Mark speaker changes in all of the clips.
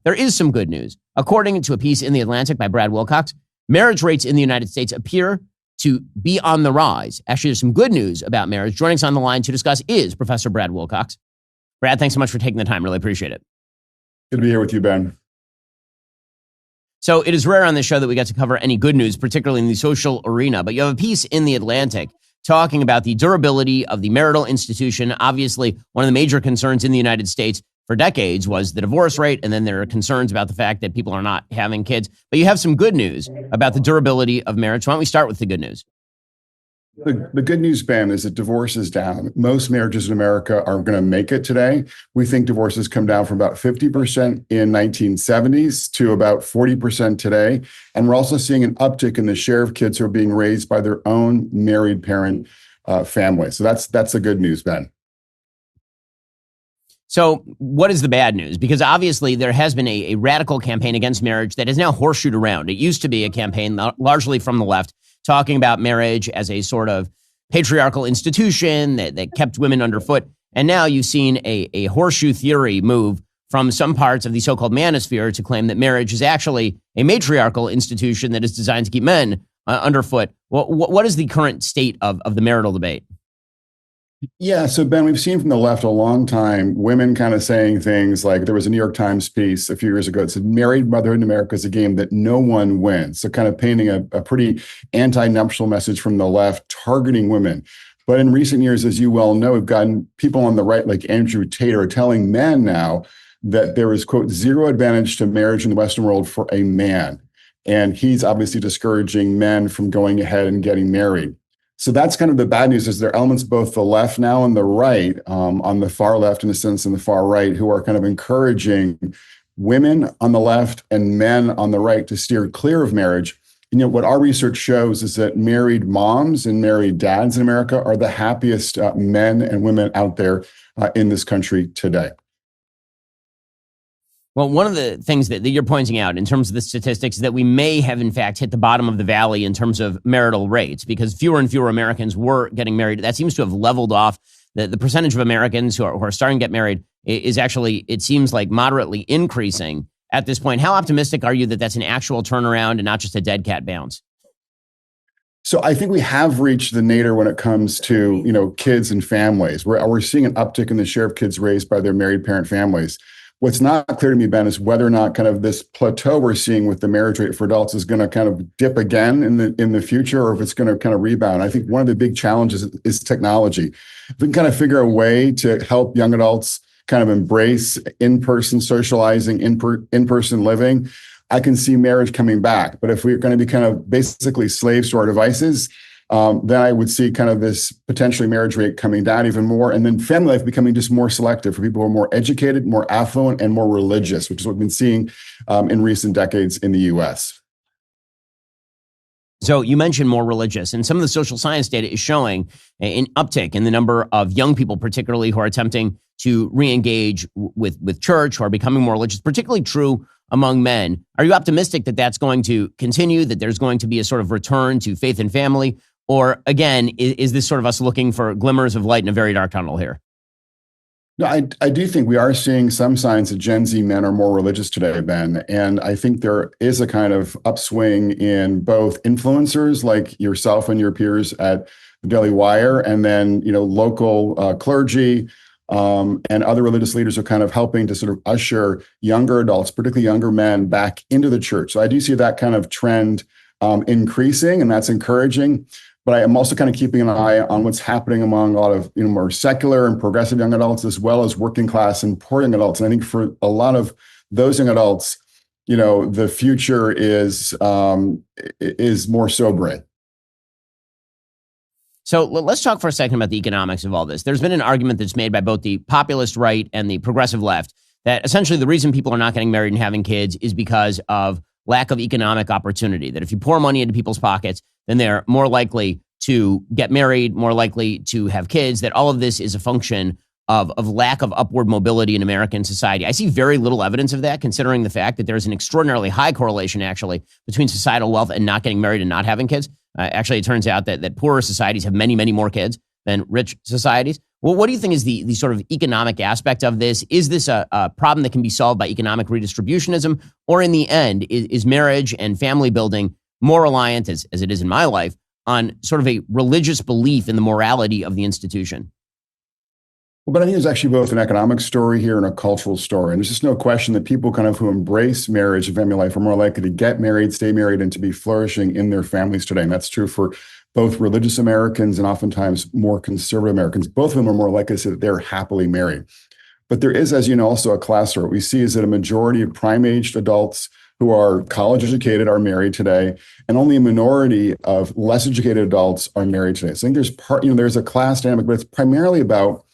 Speaker 1: there is some good news. According to a piece in The Atlantic by Brad Wilcox, marriage rates in the United States appear to be on the rise. Actually, there's some good news about marriage. Joining us on the line to discuss is Professor Brad Wilcox. Brad, thanks so much for taking the time. Really appreciate it.
Speaker 2: Good to be here with you, Ben.
Speaker 1: So it is rare on this show that we get to cover any good news, particularly in the social arena, but you have a piece in The Atlantic talking about the durability of the marital institution. Obviously, one of the major concerns in the United States for decades was the divorce rate, and then there are concerns about the fact that people are not having kids. But you have some good news about the durability of marriage. Why don't we start with the good news?
Speaker 2: The good news, Ben, is that divorce is down. Most marriages in America are going to make it today. We think divorces come down from about 50% in 1970s to about 40% today. And we're also seeing an uptick in the share of kids who are being raised by their own married parent family. So that's the good news, Ben.
Speaker 1: So what is the bad news? Because obviously there has been a radical campaign against marriage that is now horseshoed around. It used to be a campaign largely from the left, talking about marriage as a sort of patriarchal institution that kept women underfoot. And now you've seen a horseshoe theory move from some parts of the so-called manosphere to claim that marriage is actually a matriarchal institution that is designed to keep men underfoot. What is the current state of the marital debate?
Speaker 2: Yeah, so Ben, we've seen from the left a long time women kind of saying things like, there was a New York Times piece a few years ago that said married motherhood in America is a game that no one wins. So kind of painting a pretty anti-nuptial message from the left, targeting women. But in recent years, as you well know, we've gotten people on the right like Andrew Tate are telling men now that there is, quote, zero advantage to marriage in the Western world for a man. And he's obviously discouraging men from going ahead and getting married. So that's kind of the bad news, is there are elements both the left now and the right, on the far left in a sense and the far right, who are kind of encouraging women on the left and men on the right to steer clear of marriage. You know, what our research shows is that married moms and married dads in America are the happiest men and women out there in this country today.
Speaker 1: Well, one of the things that you're pointing out in terms of the statistics is that we may have, in fact, hit the bottom of the valley in terms of marital rates, because fewer and fewer Americans were getting married. That seems to have leveled off. The percentage of Americans who are starting to get married is actually, it seems like, moderately increasing at this point. How optimistic are you that that's an actual turnaround and not just a dead cat bounce?
Speaker 2: So I think we have reached the nadir when it comes to, kids and families. We're seeing an uptick in the share of kids raised by their married parent families. What's not clear to me, Ben, is whether or not kind of this plateau we're seeing with the marriage rate for adults is going to kind of dip again in the future, or if it's going to kind of rebound. I think one of the big challenges is technology. If we can kind of figure a way to help young adults kind of embrace in-person socializing, in-person living, I can see marriage coming back. But if we're going to be kind of basically slaves to our devices, then I would see kind of this potentially marriage rate coming down even more, and then family life becoming just more selective for people who are more educated, more affluent, and more religious, which is what we've been seeing in recent decades in the U.S.
Speaker 1: So you mentioned more religious, and some of the social science data is showing an uptick in the number of young people, particularly who are attempting to re-engage with church, who are becoming more religious, particularly true among men. Are you optimistic that that's going to continue, that there's going to be a sort of return to faith and family? Or again, is this sort of us looking for glimmers of light in a very dark tunnel here?
Speaker 2: No, I do think we are seeing some signs that Gen Z men are more religious today, Ben. And I think there is a kind of upswing in both influencers like yourself and your peers at the Daily Wire, and then, local clergy and other religious leaders are kind of helping to sort of usher younger adults, particularly younger men, back into the church. So I do see that kind of trend increasing, and that's encouraging. But I am also kind of keeping an eye on what's happening among a lot of more secular and progressive young adults, as well as working class and poor young adults. And I think for a lot of those young adults, the future is more sobering.
Speaker 1: So let's talk for a second about the economics of all this. There's been an argument that's made by both the populist right and the progressive left that essentially the reason people are not getting married and having kids is because of lack of economic opportunity, that if you pour money into people's pockets, then they're more likely to get married, more likely to have kids, that all of this is a function of lack of upward mobility in American society. I see very little evidence of that, considering the fact that there's an extraordinarily high correlation, actually, between societal wealth and not getting married and not having kids. Actually, it turns out that poorer societies have many, many more kids than rich societies. Well, what do you think is the sort of economic aspect of this? Is this a problem that can be solved by economic redistributionism? Or in the end, is marriage and family building more reliant, as it is in my life, on sort of a religious belief in the morality of the institution?
Speaker 2: Well, but I think there's actually both an economic story here and a cultural story. And there's just no question that people kind of who embrace marriage and family life are more likely to get married, stay married, and to be flourishing in their families today. And that's true for both religious Americans and oftentimes more conservative Americans. Both of them are more likely to say that they're happily married. But there is, as you know, also a class story. What we see is that a majority of prime-aged adults who are college educated are married today, and only a minority of less educated adults are married today. So I think there's a class dynamic, but it's primarily about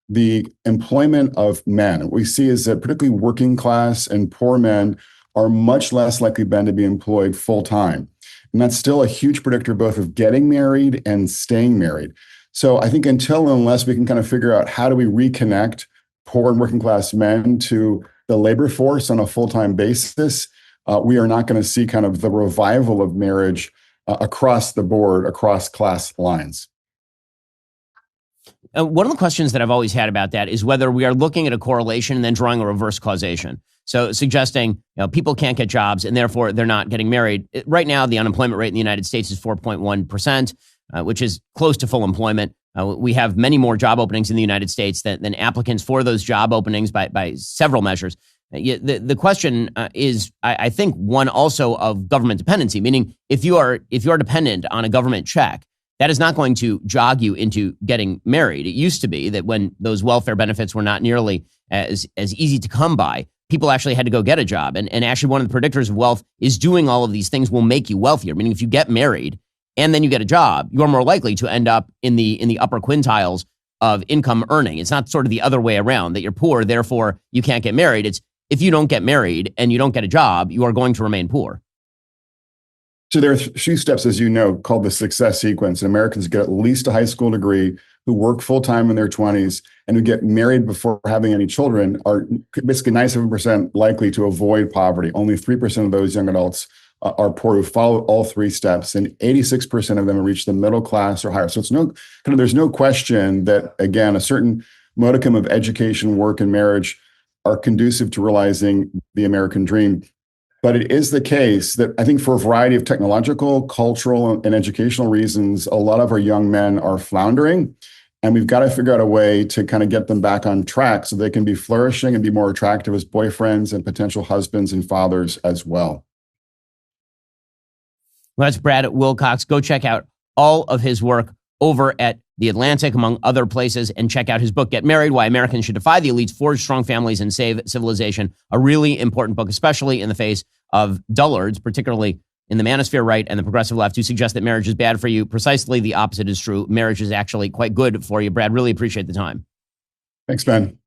Speaker 2: the employment of men. What we see is that particularly working class and poor men are much less likely than to be employed full time. And that's still a huge predictor both of getting married and staying married. So I think unless we can kind of figure out how do we reconnect poor and working class men to the labor force on a full-time basis, we are not going to see kind of the revival of marriage across the board, across class lines.
Speaker 1: One of the questions that I've always had about that is whether we are looking at a correlation and then drawing a reverse causation. So suggesting people can't get jobs and therefore they're not getting married. Right now, the unemployment rate in the United States is 4.1%, which is close to full employment. We have many more job openings in the United States than applicants for those job openings by several measures. The question is, I think, one also of government dependency, meaning if you are dependent on a government check, that is not going to jog you into getting married. It used to be that when those welfare benefits were not nearly as easy to come by, people actually had to go get a job. And actually one of the predictors of wealth is doing all of these things will make you wealthier. Meaning if you get married and then you get a job, you're more likely to end up in the upper quintiles of income earning. It's not sort of the other way around, that you're poor, therefore you can't get married. It's if you don't get married and you don't get a job, you are going to remain poor.
Speaker 2: So there are few steps, as you know, called the success sequence. And Americans get at least a high school degree, who work full-time in their 20s, and who get married before having any children are basically 97% likely to avoid poverty. Only 3% of those young adults are poor who follow all three steps, and 86% of them reach the middle class or higher. So there's no question that, again, a certain modicum of education, work, and marriage are conducive to realizing the American dream. But it is the case that I think for a variety of technological, cultural, and educational reasons, a lot of our young men are floundering. And we've got to figure out a way to kind of get them back on track so they can be flourishing and be more attractive as boyfriends and potential husbands and fathers as well.
Speaker 1: Well, that's Brad Wilcox. Go check out all of his work over at The Atlantic, among other places, and check out his book, Get Married, Why Americans Should Defy the Elites, Forge Strong Families, and Save Civilization. A really important book, especially in the face of dullards, particularly in the manosphere right and the progressive left, who suggest that marriage is bad for you. Precisely the opposite is true. Marriage is actually quite good for you. Brad, really appreciate the time.
Speaker 2: Thanks, Ben.